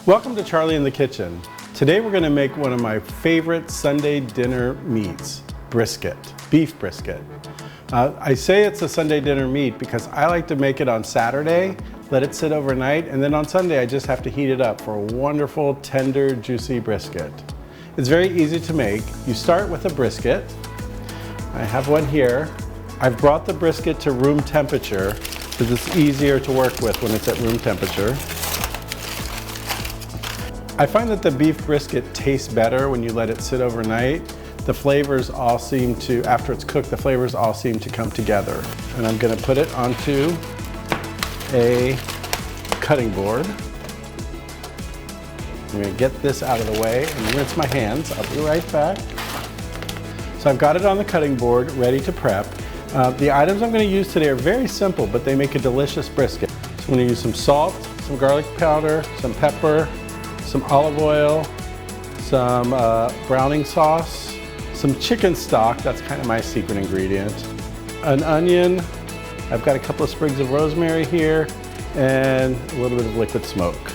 Welcome to Charlie in the Kitchen. Today we're going to make one of my favorite Sunday dinner meats, brisket, beef brisket. I say it's a Sunday dinner meat because I like to make it on Saturday, let it sit overnight, and then on Sunday I just have to heat it up for a wonderful, tender, juicy brisket. It's very easy to make. You start with a brisket. I have one here. I've brought the brisket to room temperature because it's easier to work with when it's at room temperature. I find that the beef brisket tastes better when you let it sit overnight. The flavors all seem to, after it's cooked, the flavors all seem to come together. And I'm going to put it onto a cutting board. I'm going to get this out of the way and rinse my hands. I'll be right back. So I've got it on the cutting board, ready to prep. The items I'm going to use today are very simple, but they make a delicious brisket. So I'm going to use some salt, some garlic powder, some pepper, some olive oil, some browning sauce, some chicken stock, that's kind of my secret ingredient, an onion, I've got a couple of sprigs of rosemary here, and a little bit of liquid smoke.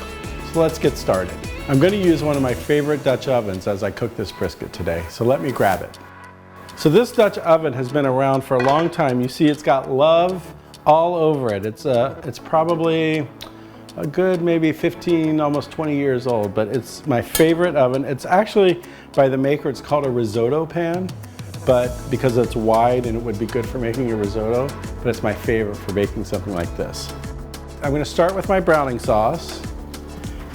So let's get started. I'm going to use one of my favorite Dutch ovens as I cook this brisket today, so let me grab it. So this Dutch oven has been around for a long time. You see it's got love all over it. It's probably a good maybe 15, almost 20 years old, but it's my favorite oven. It's actually, by the maker, it's called a risotto pan, but because it's wide and it would be good for making a risotto, but it's my favorite for baking something like this. I'm gonna start with my browning sauce,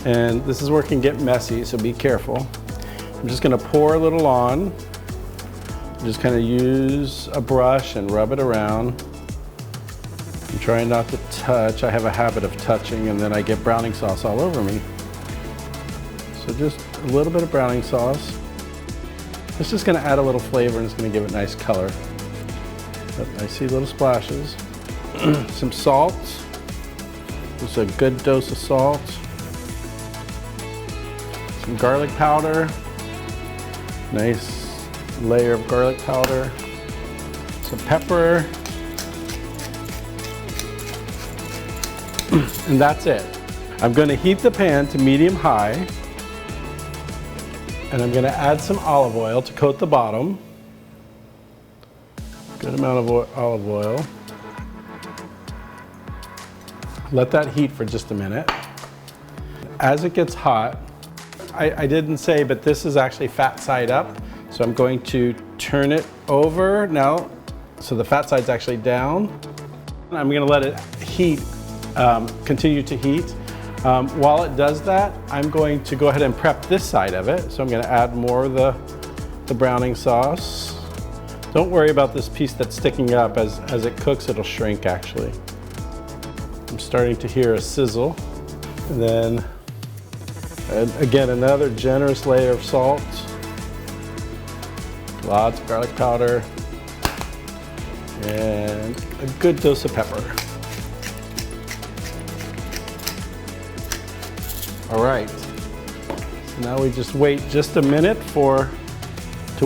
and this is where it can get messy, so be careful. I'm just gonna pour a little on, just kind of use a brush and rub it around. I'm trying not to touch. I have a habit of touching and then I get browning sauce all over me. So just a little bit of browning sauce. It's just going to add a little flavor and it's going to give it nice color. But I see little splashes. Some salt. Just a good dose of salt. Some garlic powder. Nice layer of garlic powder. Some pepper. And that's it. I'm going to heat the pan to medium-high, and I'm going to add some olive oil to coat the bottom. Good amount of olive oil. Let that heat for just a minute. As it gets hot, I didn't say, but this is actually fat side up, so I'm going to turn it over now, so the fat side's actually down. I'm going to let it heat. Continue to heat. While it does that, I'm going to go ahead and prep this side of it. So I'm going to add more of the browning sauce. Don't worry about this piece that's sticking up. As it cooks, it'll shrink actually. I'm starting to hear a sizzle. And then, again, another generous layer of salt. Lots of garlic powder. And a good dose of pepper. All right, so now we just wait just a minute till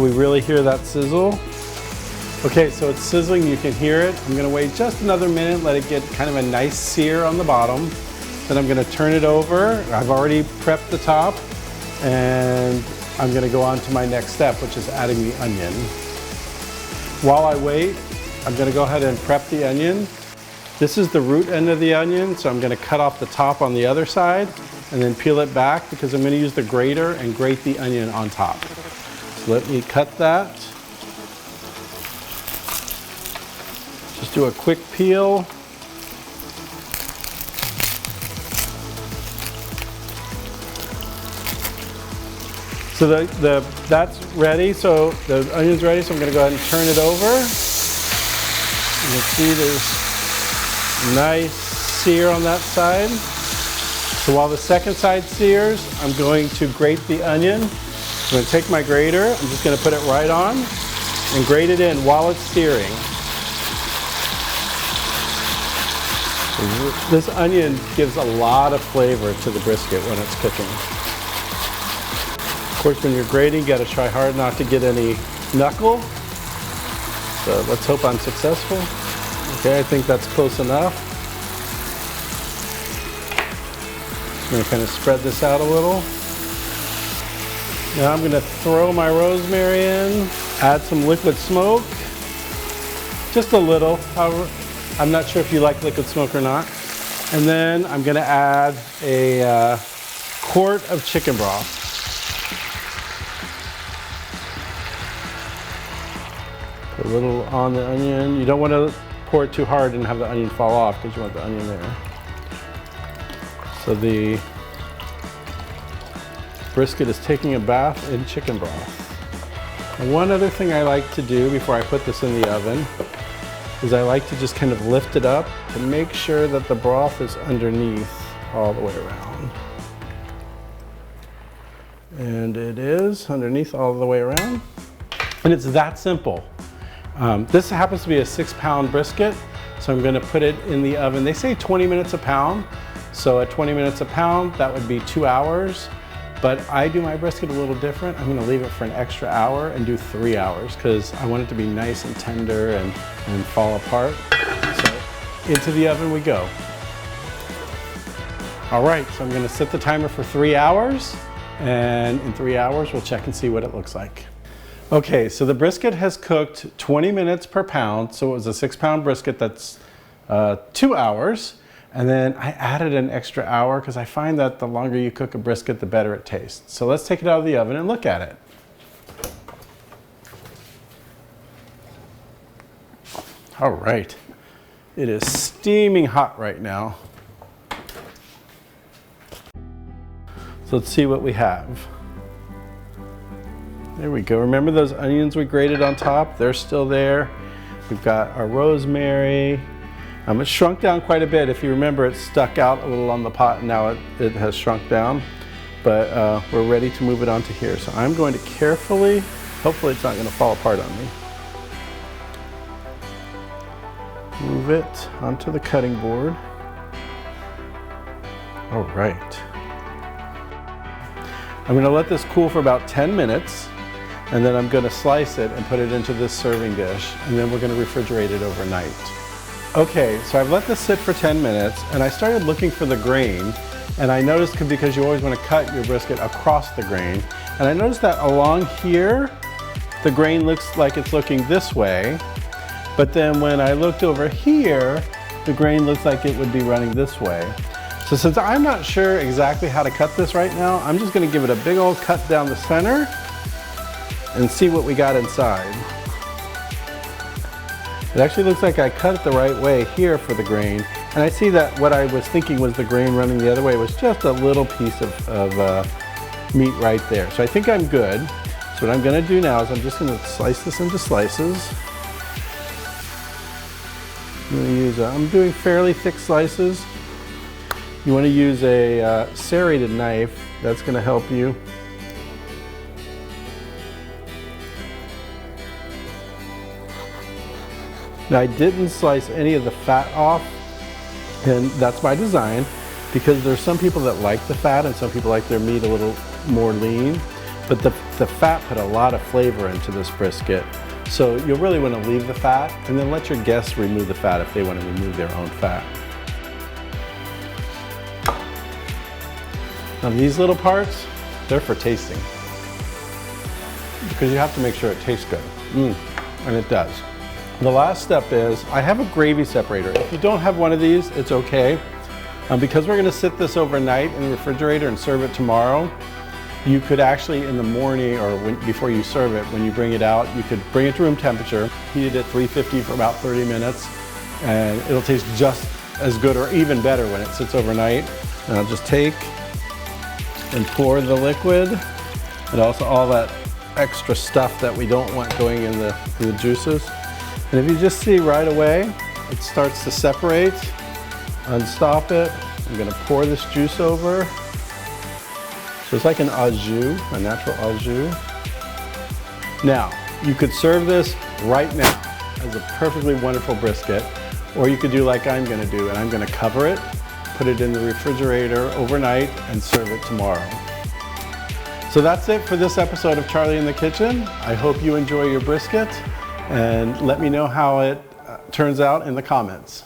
we really hear that sizzle. Okay, so it's sizzling, you can hear it. I'm gonna wait just another minute, let it get kind of a nice sear on the bottom. Then I'm gonna turn it over. I've already prepped the top, and I'm gonna go on to my next step, which is adding the onion. While I wait, I'm gonna go ahead and prep the onion. This is the root end of the onion, so I'm gonna cut off the top on the other side and then peel it back because I'm going to use the grater and grate the onion on top. So let me cut that. Just do a quick peel. So that's ready, so the onion's ready, so I'm going to go ahead and turn it over. You can see there's nice sear on that side. So while the second side sears, I'm going to grate the onion. I'm going to take my grater, I'm just going to put it right on and grate it in while it's searing. This onion gives a lot of flavor to the brisket when it's cooking. Of course, when you're grating, you got to try hard not to get any knuckle. So let's hope I'm successful. Okay, I think that's close enough. I'm going to kind of spread this out a little. Now I'm going to throw my rosemary in, add some liquid smoke, just a little. However, I'm not sure if you like liquid smoke or not. And then I'm going to add a quart of chicken broth. Put a little on the onion. You don't want to pour it too hard and have the onion fall off because you want the onion there. So the brisket is taking a bath in chicken broth. And one other thing I like to do before I put this in the oven is I like to just kind of lift it up to make sure that the broth is underneath all the way around. And it is underneath all the way around. And it's that simple. This happens to be a 6-pound brisket, so I'm gonna put it in the oven. They say 20 minutes a pound, so at 20 minutes a pound, that would be 2 hours. But I do my brisket a little different. I'm gonna leave it for an extra hour and do 3 hours because I want it to be nice and tender and fall apart. So into the oven we go. All right, so I'm gonna set the timer for 3 hours, and in 3 hours we'll check and see what it looks like. Okay, so the brisket has cooked 20 minutes per pound, so it was a 6-pound brisket, that's 2 hours. And then I added an extra hour because I find that the longer you cook a brisket, the better it tastes. So let's take it out of the oven and look at it. All right, it is steaming hot right now. So let's see what we have. There we go. Remember those onions we grated on top? They're still there. We've got our rosemary. It shrunk down quite a bit. If you remember, it stuck out a little on the pot, and now it has shrunk down. But we're ready to move it onto here. So I'm going to carefully, hopefully it's not going to fall apart on me. Move it onto the cutting board. All right. I'm going to let this cool for about 10 minutes, and then I'm going to slice it and put it into this serving dish, and then we're going to refrigerate it overnight. Okay, so I've let this sit for 10 minutes, and I started looking for the grain, and I noticed, because you always want to cut your brisket across the grain, and I noticed that along here, the grain looks like it's looking this way, but then when I looked over here, the grain looks like it would be running this way. So since I'm not sure exactly how to cut this right now, I'm just going to give it a big old cut down the center and see what we got inside. It actually looks like I cut it the right way here for the grain, and I see that what I was thinking was the grain running the other way was just a little piece of meat right there. So I think I'm good. So what I'm going to do now is I'm just going to slice this into slices. I'm doing fairly thick slices. You want to use a serrated knife. That's going to help you. Now I didn't slice any of the fat off, and that's by design, because there's some people that like the fat and some people like their meat a little more lean, but the fat put a lot of flavor into this brisket. So you'll really want to leave the fat and then let your guests remove the fat if they want to remove their own fat. Now these little parts, they're for tasting, because you have to make sure it tastes good, and it does. The last step is, I have a gravy separator. If you don't have one of these, it's okay. Because we're gonna sit this overnight in the refrigerator and serve it tomorrow, you could actually in the morning or before you serve it, when you bring it out, you could bring it to room temperature, heat it at 350 for about 30 minutes, and it'll taste just as good or even better when it sits overnight. And I'll just take and pour the liquid, and also all that extra stuff that we don't want going in the juices. And if you just see right away, it starts to separate. Unstop it. I'm going to pour this juice over. So it's like an au jus, a natural au jus. Now, you could serve this right now as a perfectly wonderful brisket, or you could do like I'm going to do, and I'm going to cover it, put it in the refrigerator overnight, and serve it tomorrow. So that's it for this episode of Charlie in the Kitchen. I hope you enjoy your brisket, and let me know how it turns out in the comments.